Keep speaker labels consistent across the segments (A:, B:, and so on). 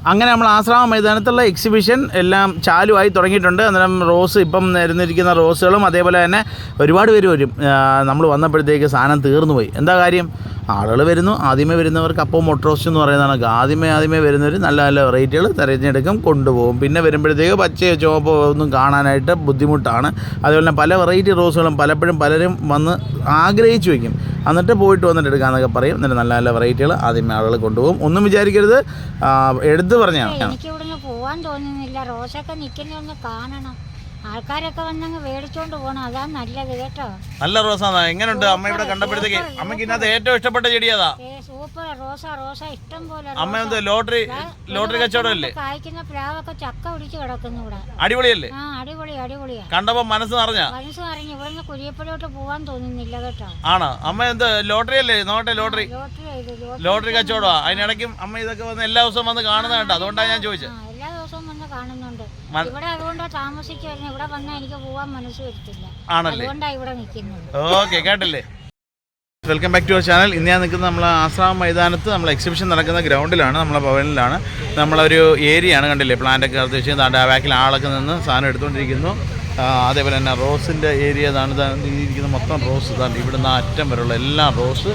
A: അങ്ങനെ നമ്മൾ ആശ്രാമ മൈതാനത്തുള്ള എക്സിബിഷൻ എല്ലാം ചാലുവായി തുടങ്ങിയിട്ടുണ്ട്. അന്നേരം റോസ് ഇപ്പം നിരന്നിരിക്കുന്ന റോസുകളും അതേപോലെ തന്നെ ഒരുപാട് പേര് വരും. നമ്മൾ വന്നപ്പോഴത്തേക്ക് സാധനം തീർന്നു പോയി. എന്താ കാര്യം? ആളുകൾ വരുന്നു. ആദ്യമേ വരുന്നവർക്ക് അപ്പോൾ മൊട്രോസ്റ്റ് എന്ന് പറയുന്നതാണ്. ആദ്യമേ വരുന്നവർ നല്ല നല്ല വെറൈറ്റികൾ തിരഞ്ഞെടുക്കും, കൊണ്ടുപോകും. പിന്നെ വരുമ്പോഴത്തേക്ക് പച്ചയോ ചുവപ്പോ ഒന്നും കാണാനായിട്ട് ബുദ്ധിമുട്ടാണ്. അതുപോലെ തന്നെ പല വെറൈറ്റി റോസുകളും പലപ്പോഴും പലരും വന്ന് ആഗ്രഹിച്ചു വയ്ക്കും. എന്നിട്ട് പോയിട്ട് വന്നിട്ട് എടുക്കാമെന്നൊക്കെ പറയും. എന്നിട്ട് നല്ല നല്ല വെറൈറ്റികൾ ആദ്യമേ ആളുകൾ കൊണ്ടുപോകും. ഒന്നും വിചാരിക്കരുത്, എടുത്ത് പറഞ്ഞാൽ
B: എനിക്ക് ഇവിടുന്ന് പോവാൻ തോന്നുന്നില്ല. റോസൊക്കെ നിൽക്കുന്നൊന്ന് കാണണം. ആൾക്കാരൊക്കെ വന്നങ്ങ് മേടിച്ചോണ്ട് പോകണം. അതാ നല്ലത് കേട്ടോ.
A: നല്ല റോസാണ്. എങ്ങനെയുണ്ട് അമ്മ ഇവിടെ കണ്ടപ്പോഴത്തേക്ക്? അമ്മയ്ക്ക് ഇതിനകത്ത് ഏറ്റവും ഇഷ്ടപ്പെട്ട ചെടി ഏതാ?
B: സൂപ്പർ റോസ ഇഷ്ടം പോലെ.
A: അമ്മ എന്ത് ലോട്ടറി കച്ചവടം അല്ലേ?
B: കായ്ക്കുന്ന പ്ലാവൊക്കെ ചക്ക പിടിച്ച് കിടക്കുന്നു ഇവിടെ.
A: അടിപൊളിയല്ലേ?
B: ആ അടിപൊളിയാ.
A: കണ്ടപ്പോ മനസ്സ് നിറഞ്ഞു.
B: ഇവിടുന്ന് കുരിയപ്പുഴോട്ട് പോവാൻ തോന്നുന്നില്ല കേട്ടോ.
A: ആണോ? അമ്മ എന്ത് ലോട്ടറി അല്ലേ? നോട്ടെ ലോട്ടറി കച്ചവടമാ. അതിനിടയ്ക്കും അമ്മ ഇതൊക്കെ വന്ന് എല്ലാ ദിവസവും വന്ന് കാണുന്ന കേട്ടോ. അതുകൊണ്ടാണ് ഞാൻ ചോദിച്ചത്.
B: എല്ലാ ദിവസവും വന്ന് കാണുന്നുണ്ട് ഇവിടെ. അതുകൊണ്ടാ താമസിക്കുവായിരുന്നു. ഇവിടെ വന്നാൽ എനിക്ക് പോവാൻ മനസ്സ് വരത്തില്ല. അതുകൊണ്ടാണ് ഇവിടെ നിൽക്കുന്നത്.
A: ഓക്കെ, കേട്ടില്ലേ? Welcome back to our channel. ഇന്ന് ഞാൻ നിൽക്കുന്നത് നമ്മൾ ആശ്രാമ മൈതാനത്ത് നമ്മൾ എക്സിബിഷൻ നടക്കുന്ന ഗ്രൗണ്ടിലാണ്, നമ്മളെ ഭവനിലാണ്. നമ്മളൊരു ഏരിയയാണ്, കണ്ടില്ലേ? പ്ലാന്റൊക്കെ നടത്തി വെച്ച് ആ ബാക്കിൽ ആളൊക്കെ നിന്ന് സാധനം എടുത്തുകൊണ്ടിരിക്കുന്നു. അതേപോലെ തന്നെ റോസിൻ്റെ ഏരിയ ഇതാണ്. ഇരിക്കുന്ന മൊത്തം റോസ് ഇതാണ്. ഇവിടുന്ന് അറ്റം വരെയുള്ള എല്ലാം റോസ്.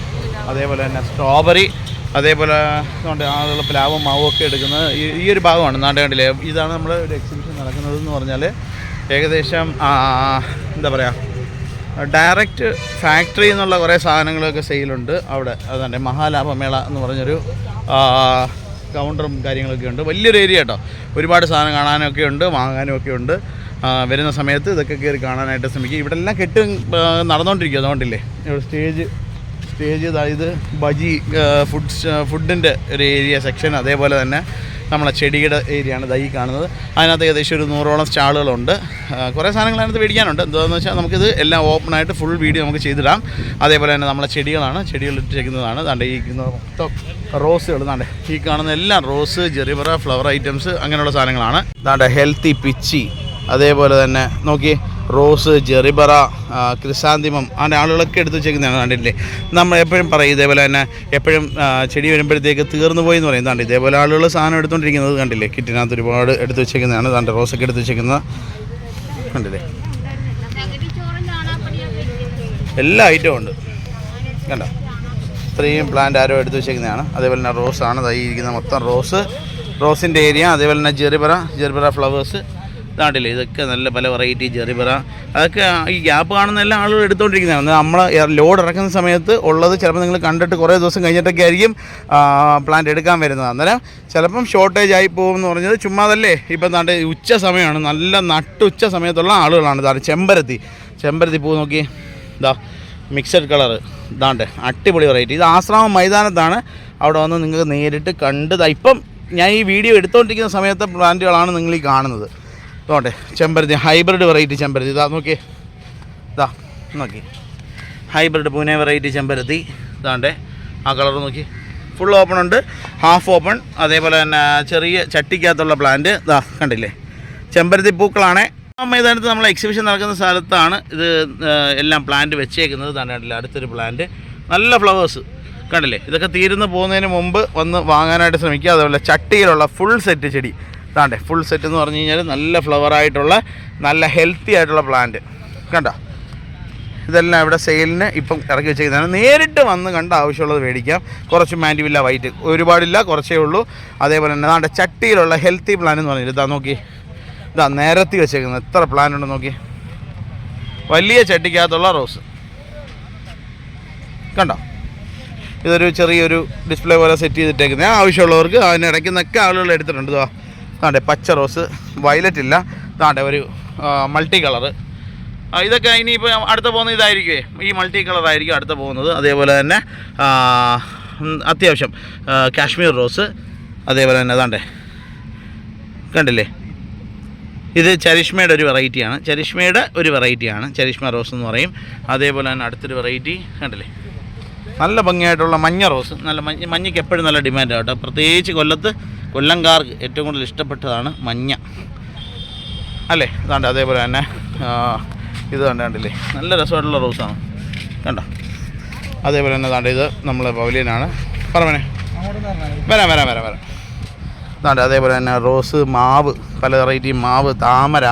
A: അതേപോലെ തന്നെ സ്ട്രോബെറി, അതേപോലെ ആളുകൾ പ്ലാവും മാവും ഒക്കെ എടുക്കുന്നത് ഈ ഒരു ഭാഗമാണ്. കണ്ടില്ലേ? ഇതാണ് നമ്മുടെ ഒരു എക്സിബിഷൻ നടക്കുന്നതെന്ന് പറഞ്ഞാൽ ഏകദേശം എന്താ പറയുക, ഡയറക്റ്റ് ഫാക്ടറി എന്നുള്ള കുറേ സാധനങ്ങളൊക്കെ സെയിലുണ്ട് അവിടെ. അതുതന്നെ മഹാലാഭമേള എന്ന് പറഞ്ഞൊരു കൗണ്ടറും കാര്യങ്ങളൊക്കെ ഉണ്ട്. വലിയൊരു ഏരിയ കേട്ടോ. ഒരുപാട് സാധനം കാണാനൊക്കെ ഉണ്ട്, വാങ്ങാനും ഒക്കെ ഉണ്ട്. വരുന്ന സമയത്ത് ഇതൊക്കെ കയറി കാണാനായിട്ട് ശ്രമിക്കുക. ഇവിടെ എല്ലാം നടന്നുകൊണ്ടിരിക്കുക. അതുകൊണ്ടില്ലേ സ്റ്റേജ് ഇത് ബജി ഫുഡിൻ്റെ ഒരു ഏരിയ സെക്ഷൻ. അതേപോലെ തന്നെ നമ്മളെ ചെടിയുടെ ഏരിയയാണ് ഈ കാണുന്നത്. അതിനകത്ത് ഏകദേശം ഒരു 100ഓളം സ്റ്റാളുകളുണ്ട്. കുറേ സാധനങ്ങൾ അതിനകത്ത് മേടിക്കാനുണ്ട്. എന്താണെന്ന് വെച്ചാൽ നമുക്കിത് എല്ലാം ഓപ്പണായിട്ട് ഫുൾ വീഡിയോ നമുക്ക് ചെയ്തിടാം. അതേപോലെ തന്നെ നമ്മളെ ചെടികൾ ഇട്ടിരിക്കുന്നതാണ്. ദാണ്ട് ഈ മൊത്തം റോസുകൾ. ദാണ്ട് ഈ കാണുന്ന എല്ലാം റോസ്, ജെറിബറ, ഫ്ലവർ ഐറ്റംസ് അങ്ങനെയുള്ള സാധനങ്ങളാണ്. ദാണ്ട് ഹെൽത്തി പിച്ചി, അതേപോലെ തന്നെ നോക്കി റോസ്, ജെറിബറ, ക്രിസാന്തിമം, അതിൻ്റെ ആളുകളൊക്കെ എടുത്ത് വെച്ചേക്കുന്നതാണ്. കണ്ടില്ലേ? നമ്മൾ എപ്പോഴും പറയും ഇതേപോലെ തന്നെ എപ്പോഴും ചെടി വരുമ്പോഴത്തേക്ക് തീർന്നു പോയി എന്ന് പറയും. ദാണ്ട് ഇതേപോലെ ആളുകൾ സാധനം എടുത്തുകൊണ്ടിരിക്കുന്നത് കണ്ടില്ലേ? കിറ്റിനകത്ത് ഒരുപാട് എടുത്ത് വെച്ചേക്കുന്നതാണ്. ദാണ്ട് റോസൊക്കെ എടുത്ത് വെച്ചേക്കുന്നത് കണ്ടില്ലേ? എല്ലാ ഐറ്റവും ഉണ്ട് കണ്ടോ? ഇത്രയും പ്ലാന്റ് ആരോ എടുത്ത് വെച്ചേക്കുന്നതാണ്. അതേപോലെ തന്നെ റോസാണ് ഇരിക്കുന്ന മൊത്തം റോസിൻ്റെ ഏരിയ. അതേപോലെ തന്നെ ജെറിബറ ഫ്ലവേഴ്സ് നാട്ടില്ലേ? ഇതൊക്കെ നല്ല പല വെറൈറ്റി ജെറിബറ. അതൊക്കെ ഈ ഗ്യാപ്പ് കാണുന്ന എല്ലാ ആളുകളും എടുത്തുകൊണ്ടിരിക്കുന്നതാണ്. നമ്മൾ ലോഡ് ഇറക്കുന്ന സമയത്ത് ഉള്ളത് ചിലപ്പോൾ നിങ്ങൾ കണ്ടിട്ട് കുറേ ദിവസം കഴിഞ്ഞിട്ടൊക്കെ ആയിരിക്കും പ്ലാന്റ് എടുക്കാൻ വരുന്നത്. അന്നേരം ചിലപ്പം ഷോർട്ടേജ് ആയി പോകുമെന്ന് പറഞ്ഞത് ചുമ്മാതല്ലേ. ഇപ്പം താണ്ട് ഉച്ച സമയമാണ്, നല്ല നട്ടുച്ച സമയത്തുള്ള ആളുകളാണ്. ഇതാണ് ചെമ്പരത്തി പൂ നോക്കി, ഇതാ മിക്സഡ് കളറ്. ഇതാണ്ട് അടിപൊളി വെറൈറ്റി. ഇത് ആശ്രാമ മൈതാനത്താണ്. അവിടെ വന്ന് നിങ്ങൾക്ക് നേരിട്ട് കണ്ട് ഇപ്പം ഞാൻ ഈ വീഡിയോ എടുത്തുകൊണ്ടിരിക്കുന്ന സമയത്തെ പ്ലാന്റുകളാണ് നിങ്ങൾ ഈ കാണുന്നത്. നോട്ടെ ചെമ്പരത്തി, ഹൈബ്രിഡ് വെറൈറ്റി ചെമ്പരത്തി. ഇതാ നോക്കി ഹൈബ്രിഡ് പൂനെ വെറൈറ്റി ചെമ്പരത്തി. ഇതാണ്ടേ ആ കളർ നോക്കി. ഫുൾ ഓപ്പൺ ഉണ്ട്, ഹാഫ് ഓപ്പൺ. അതേപോലെ തന്നെ ചെറിയ ചട്ടിക്കകത്തുള്ള പ്ലാന്റ് ഇതാ കണ്ടില്ലേ? ചെമ്പരത്തി പൂക്കളാണ്. ആ മൈതാനത്ത് നമ്മൾ എക്സിബിഷൻ നടക്കുന്ന സ്ഥലത്താണ് ഇത് എല്ലാം പ്ലാന്റ് വെച്ചേക്കുന്നത്. കണ്ടില്ലേ? അടുത്തൊരു പ്ലാന്റ്, നല്ല ഫ്ലവേഴ്സ് കണ്ടില്ലേ? ഇതൊക്കെ തീരുന്ന് പോകുന്നതിന് മുമ്പ് വന്ന് വാങ്ങാനായിട്ട് ശ്രമിക്കുക. അതേപോലെ ചട്ടിയിലുള്ള ഫുൾ സെറ്റ് ചെടി. ഇതാണ്ടേ ഫുൾ സെറ്റ് എന്ന് പറഞ്ഞു കഴിഞ്ഞാൽ നല്ല ഫ്ലവറായിട്ടുള്ള നല്ല ഹെൽത്തി ആയിട്ടുള്ള പ്ലാന്റ് കണ്ടോ? ഇതെല്ലാം ഇവിടെ സെയിലിന് ഇപ്പം ഇറക്കി വെച്ചേക്കുന്നതാണ്. നേരിട്ട് വന്ന് കണ്ട ആവശ്യമുള്ളത് മേടിക്കാം. കുറച്ച് മാൻഡിവില്ല വൈറ്റ്, ഒരുപാടില്ല, കുറച്ചേ ഉള്ളൂ. അതേപോലെ തന്നെ അതാണ്ട് ചട്ടിയിലുള്ള ഹെൽത്തി പ്ലാന്റ് എന്ന് പറഞ്ഞിട്ട് ഇതാ നോക്കി, ഇതാ നിരത്തി വെച്ചേക്കുന്നത്. എത്ര പ്ലാന്റ് ഉണ്ടെന്ന് നോക്കി. വലിയ ചട്ടിക്കകത്തുള്ള റോസ് കണ്ടോ? ഇതൊരു ചെറിയൊരു ഡിസ്പ്ലേ പോലെ സെറ്റ് ചെയ്തിട്ടേക്കുന്നത്. ആവശ്യമുള്ളവർക്ക് അതിനിടയ്ക്ക് നിന്നൊക്കെ ആളുകൾ എടുത്തിട്ടുണ്ട്. താണ്ടെ പച്ച റോസ്, വയലറ്റ് ഇല്ല, താണ്ടെ ഒരു മൾട്ടി കളറ്. ഇതൊക്കെ ഇനിയിപ്പോൾ അടുത്ത പോകുന്നത് ഇതായിരിക്കുമേ, ഈ മൾട്ടി കളറായിരിക്കും അടുത്ത പോകുന്നത്. അതേപോലെ തന്നെ അത്യാവശ്യം കാശ്മീർ റോസ്. അതേപോലെ തന്നെ താണ്ടെ കണ്ടില്ലേ? ഇത് ചരിഷ്മയുടെ ഒരു വെറൈറ്റിയാണ്. ചരിഷ്മ റോസ് എന്ന് പറയും. അതേപോലെ തന്നെ അടുത്തൊരു വെറൈറ്റി കണ്ടില്ലേ? നല്ല ഭംഗിയായിട്ടുള്ള മഞ്ഞ റോസ്. നല്ല മഞ്ഞയ്ക്ക് എപ്പോഴും നല്ല ഡിമാൻഡ് കേട്ടോ. പ്രത്യേകിച്ച് കൊല്ലംകാർക്ക് ഏറ്റവും കൂടുതൽ ഇഷ്ടപ്പെട്ടതാണ് മഞ്ഞ അല്ലേ? ഇതാണ്ട് അതേപോലെ തന്നെ ഇത് കണ്ടില്ലേ? നല്ല രസമായിട്ടുള്ള റോസാണ് കണ്ടോ? അതേപോലെ തന്നെ താണ്ട് ഇത് നമ്മളെ പവലിയനാണ്. പറഞ്ഞേ വരാം. ഇതാണ്ട് അതേപോലെ തന്നെ റോസ്, മാവ്, പല വെറൈറ്റി മാവ്, താമര,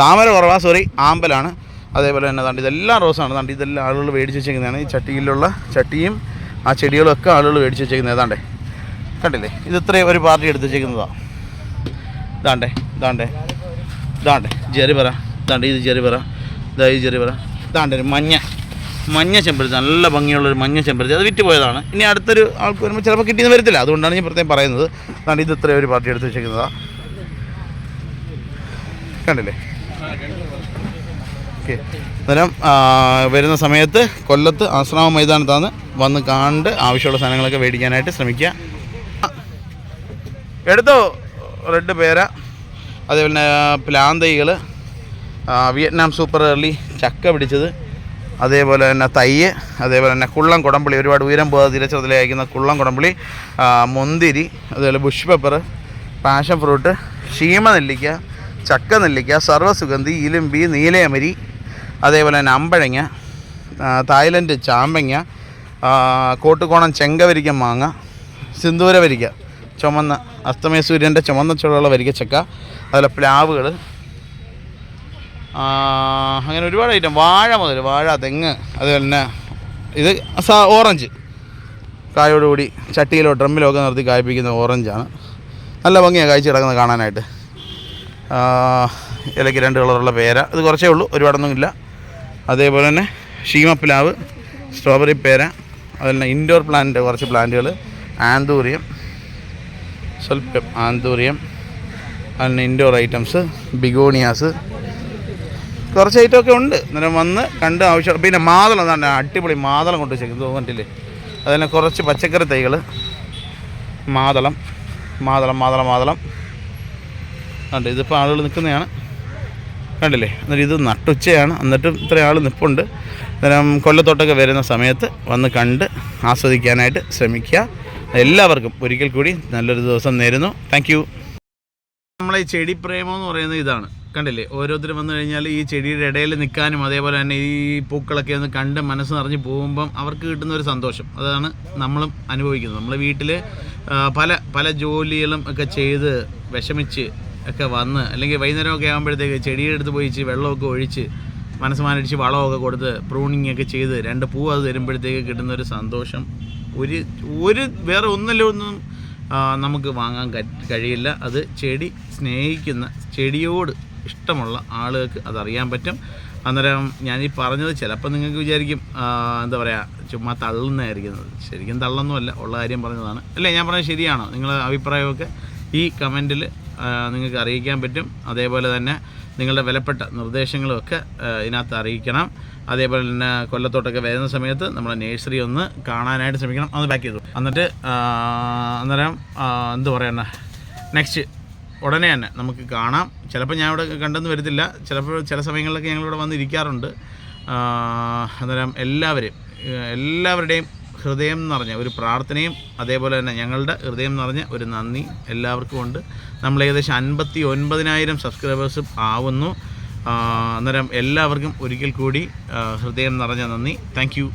A: താമര കുറവാ, സോറി, ആമ്പലാണ്. അതേപോലെ തന്നെ ദാണ്ട് ഇതെല്ലാം റോസാണ്. ദാണ്ട് ഇതെല്ലാം ആളുകൾ മേടിച്ച് വെച്ചേക്കുന്നതാണ്. ഈ ചട്ടിയിലുള്ള ചട്ടിയും ആ ചെടികളും ഒക്കെ ആളുകൾ മേടിച്ച് വെച്ചേക്കുന്നത്. ഏതാണ്ടേ കണ്ടില്ലേ, ഇത് ഇത്രയും ഒരു പാർട്ടി എടുത്ത് വെച്ചേക്കുന്നതാണ്. ഇതാണ്ടേ ജെറിപറ, ഇതാണ്ട് ഇത് ജെറിപറ, ഈ ജെറിപറ, ഇതാണ്ട് ഒരു മഞ്ഞ ചെമ്പരത്തി, നല്ല ഭംഗിയുള്ളൊരു മഞ്ഞ ചെമ്പരത്തി. അത് വിറ്റ് പോയതാണ്. ഇനി അടുത്തൊരു ആൾക്ക് വരുമ്പോൾ ചിലപ്പോൾ കിട്ടിയെന്ന് വരത്തില്ല, അതുകൊണ്ടാണ് ഞാൻ പ്രത്യേകം പറയുന്നത്. അതാണ്ട് ഇത് ഇത്രയും ഒരു പാർട്ടി എടുത്ത് വെച്ചേക്കുന്നതാണ്. കണ്ടില്ലേ? ഓക്കെ, അന്നേരം വരുന്ന സമയത്ത് കൊല്ലത്ത് ആശ്രാമ മൈതാനത്താണ് വന്ന് കണ്ട് ആവശ്യമുള്ള സാധനങ്ങളൊക്കെ മേടിക്കാനായിട്ട് ശ്രമിക്കുക. എടുത്തോ റെഡ് പേര, അതേപോലെ തന്നെ പ്ലാന്തൈകൾ, വിയറ്റ്നാം സൂപ്പർ ഏർലി, ചക്ക പിടിച്ചത്, അതേപോലെ തന്നെ തയ്യ്, അതേപോലെ തന്നെ കുള്ളം കുടംപുളി, ഒരുപാട് ഉയരം പോകാതെ തിരച്ചതിലെ അയക്കുന്ന കുള്ളം കുടംപുളി, മുന്തിരി, അതേപോലെ ബുഷ് പെപ്പർ, പാഷൻ ഫ്രൂട്ട്, ക്ഷീമനെല്ലിക്ക, ചക്ക നെല്ലിക്ക, സർവ്വസുഗന്ധി, ഇലുമ്പി, നീലയമരി, അതേപോലെ തന്നെ അമ്പഴങ്ങ, തായ്ലൻഡ് ചാമ്പങ്ങ, കോട്ടുകോണം ചെങ്കവരിക്ക മാങ്ങ, സിന്ദൂര വരിക്ക, ചുമന്ന അസ്തമയ സൂര്യൻ്റെ ചുമന്ന ചുവയുള്ള വരിക്കച്ചക്ക, അതുപോലെ പ്ലാവുകൾ, അങ്ങനെ ഒരുപാട് ഐറ്റം, വാഴ മുതൽ വാഴ, തെങ്ങ്, അതുപോലെ തന്നെ ഇത് ഓറഞ്ച്, കായോടുകൂടി ചട്ടിയിലോ ഡ്രമ്മിലോ ഒക്കെ നിർത്തി കായ്പ്പിക്കുന്ന ഓറഞ്ചാണ്. നല്ല ഭംഗിയാണ് കായ്ച്ച് കിടക്കുന്നത് കാണാനായിട്ട്. ഇലയ്ക്ക് 2 കളറുള്ള പേര, ഇത് കുറച്ചേ ഉള്ളൂ, ഒരുപാടൊന്നും ഇല്ല. അതേപോലെ തന്നെ ഷീമപ്ലാവ്, സ്ട്രോബെറി പേര, അതുപോലെ തന്നെ ഇൻഡോർ പ്ലാന്റ് കുറച്ച് പ്ലാന്റുകൾ, ആന്തൂറിയം, സ്വല്പം ആന്തൂറിയം, അതിന് ഇൻഡോർ ഐറ്റംസ്, ബിഗോണിയാസ്, കുറച്ച് ഐറ്റമൊക്കെ ഉണ്ട്. അന്നേരം വന്ന് കണ്ട് ആവശ്യം. പിന്നെ മാതളം, തന്നെ അടിപൊളി മാതളം കൊണ്ട് വെച്ചേക്കുന്നത് തോന്നിട്ടില്ലേ. അതുതന്നെ കുറച്ച് പച്ചക്കറി തൈകൾ, മാതളം കണ്ട്, ഇതിപ്പോൾ ആളുകൾ നിൽക്കുന്നതാണ്, കണ്ടില്ലേ. എന്നിട്ട് ഇത് നട്ടുച്ചയാണ്, എന്നിട്ടും ഇത്രയും ആൾ നിൽപ്പുണ്ട്. അന്നേരം കൊല്ലത്തോട്ടൊക്കെ വരുന്ന സമയത്ത് വന്ന് കണ്ട് ആസ്വദിക്കാനായിട്ട് ശ്രമിക്കുക. എല്ലാവർക്കും ഒരിക്കൽ കൂടി നല്ലൊരു ദിവസം നേരുന്നു. Thank you. നമ്മളെ ഈ ചെടി പ്രേമം എന്ന് പറയുന്നത് ഇതാണ്, കണ്ടില്ലേ. ഓരോരുത്തരും വന്നു കഴിഞ്ഞാൽ ഈ ചെടിയുടെ ഇടയിൽ നിൽക്കാനും അതേപോലെ തന്നെ ഈ പൂക്കളൊക്കെ ഒന്ന് കണ്ട് മനസ്സ് നിറഞ്ഞ് പോകുമ്പം അവർക്ക് കിട്ടുന്ന ഒരു സന്തോഷം, അതാണ് നമ്മളും അനുഭവിക്കുന്നത്. നമ്മൾ വീട്ടിൽ പല ജോലികളും ഒക്കെ ചെയ്ത് വിഷമിച്ച് ഒക്കെ വന്ന്, അല്ലെങ്കിൽ വൈകുന്നേരമൊക്കെ ആകുമ്പോഴത്തേക്ക് ചെടിയുടെ അടുത്ത് പോയി വെള്ളമൊക്കെ ഒഴിച്ച് മനസ്സുമാനടിച്ച് വളമൊക്കെ കൊടുത്ത് പ്രൂണിങ് ഒക്കെ ചെയ്ത് 2 പൂ അത് തരുമ്പോഴത്തേക്ക് കിട്ടുന്നൊരു സന്തോഷം ഒരു വേറെ ഒന്നും നമുക്ക് വാങ്ങാൻ കഴിയില്ല. അത് ചെടി സ്നേഹിക്കുന്ന, ചെടിയോട് ഇഷ്ടമുള്ള ആളുകൾക്ക് അതറിയാൻ പറ്റും. അന്നേരം ഞാനീ പറഞ്ഞത് ചിലപ്പോൾ നിങ്ങൾക്ക് വിചാരിക്കും എന്താ പറയുക, ചുമ്മാ തള്ളുന്നതായിരിക്കുന്നത്. ശരിക്കും തള്ളൊന്നുമല്ല, ഉള്ള കാര്യം പറഞ്ഞതാണ്. അല്ലേ, ഞാൻ പറഞ്ഞത് ശരിയാണോ? നിങ്ങളുടെ അഭിപ്രായമൊക്കെ ഈ കമൻറ്റിൽ നിങ്ങൾക്ക് അറിയിക്കാൻ പറ്റും. അതേപോലെ തന്നെ നിങ്ങളുടെ വിലപ്പെട്ട നിർദ്ദേശങ്ങളുമൊക്കെ ഇതിനകത്ത് അറിയിക്കണം. അതേപോലെ തന്നെ കൊല്ലത്തോട്ടൊക്കെ വരുന്ന സമയത്ത് നമ്മളെ നേഴ്സറി ഒന്ന് കാണാനായിട്ട് ശ്രമിക്കണം. അത് ബാക്ക് ചെയ്തു. എന്നിട്ട് അന്നേരം എന്ത് പറയണ, നെക്സ്റ്റ് ഉടനെ തന്നെ നമുക്ക് കാണാം. ചിലപ്പോൾ ഞാൻ ഇവിടെ കണ്ടെന്ന് വരത്തില്ല, ചിലപ്പോൾ ചില സമയങ്ങളിലൊക്കെ ഞങ്ങളിവിടെ വന്നിരിക്കാറുണ്ട്. അന്നേരം എല്ലാവരുടെയും ഹൃദയം നിറഞ്ഞ ഒരു പ്രാർത്ഥനയും അതേപോലെ തന്നെ ഞങ്ങളുടെ ഹൃദയം നിറഞ്ഞ ഒരു നന്ദി എല്ലാവർക്കും ഉണ്ട്. നമ്മൾ ഏകദേശം 59,000 സബ്സ്ക്രൈബേഴ്സും ആവുന്നു. അന്നേരം എല്ലാവർക്കും ഒരിക്കൽ കൂടി ഹൃദയം നിറഞ്ഞ നന്ദി. Thank you.